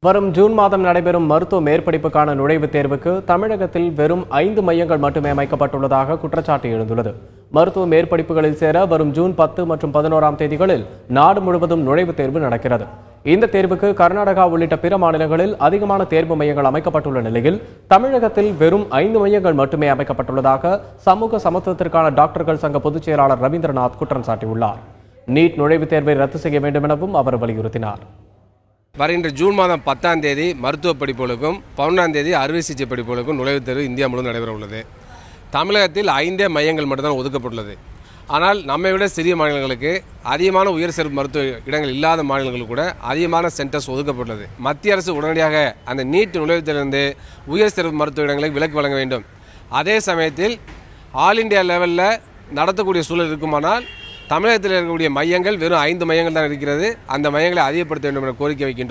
வரும் ஜூன் மாதம் நடைபெறும் மருத்துவ மேற்படிப்புக்கான நுழைவுத் தேர்வுக்கு தமிழகத்தில் வெறும் 5 மையங்கள் மட்டுமே அமைக்கப்பட்டுள்ளதாக குற்றச்சாட்டு எழுந்துள்ளது. மருத்துவ மேற்படிப்புகளில் சேர வரும் ஜூன் 10 மற்றும் 11ஆம் தேதிகளில் நாடு முழுவதும் நுழைவுத் தேர்வு நடக்கிறது. இந்த தேர்வுக்கு கர்நாடகா உள்ளிட்ட பிற மாநிலங்களில் அதிகமான தேர்வு மையங்கள் அமைக்கப்பட்டுள்ள நிலையில் தமிழகத்தில் வெறும் 5 மையங்கள் மட்டுமே அமைக்கப்பட்டுள்ளதாக சமூக சமத்துவத்திற்கான டாக்டர்கள் சங்க பொதுச் செயலாளர் ரவீந்திரநாத் குற்றம் சாட்டியுள்ளார். நீட் நுழைவுத் தேர்வை ரத்து செய்ய வேண்டும் எனவும் அவர் வலியுறுத்தினார். வருகின்ற ஜூன் மாதம் 10ஆம் தேதி மருத்துவ படிப்புகளுக்கும் 11ஆம் தேதி அறுவை சிகிச்சை படிப்புகளுக்கும் நுழைவுத் தேர்வு இந்தியா முழுவதும் நடைபெற உள்ளது. தமிழகத்தில் 5 மையங்கள் மட்டும்தான் ஒதுக்கப்பட்டுள்ளது. ஆனால் நம்மை விட சிறிய மாநிலங்களுக்கு அதிகமான உயர் சிறப்பு மருத்துவ இடங்கள் இல்லாத மாநிலங்களுக்கு கூட அதிகமான சென்டர்ஸ் ஒதுக்கப்பட்டுள்ளது. மத்திய அரசு உடனடியாக அந்த நீட் நுழைவுத் தேர்விலிருந்து உயர் சிறப்பு மருத்துவ இடங்களுக்கு விலக்கு வழங்க வேண்டும். அதே சமயத்தில் ஆல் இண்டியா லெவலில் நடத்தக்கூடிய சூழல் இருக்குமானால் தமிழகத்தில் இருக்கக்கூடிய மையங்கள் வெறும் 5 மையங்கள் தான் இருக்கிறது. அந்த மையங்களை அதிகப்படுத்த வேண்டும் என்ற கோரிக்கை வைக்கின்றோம்.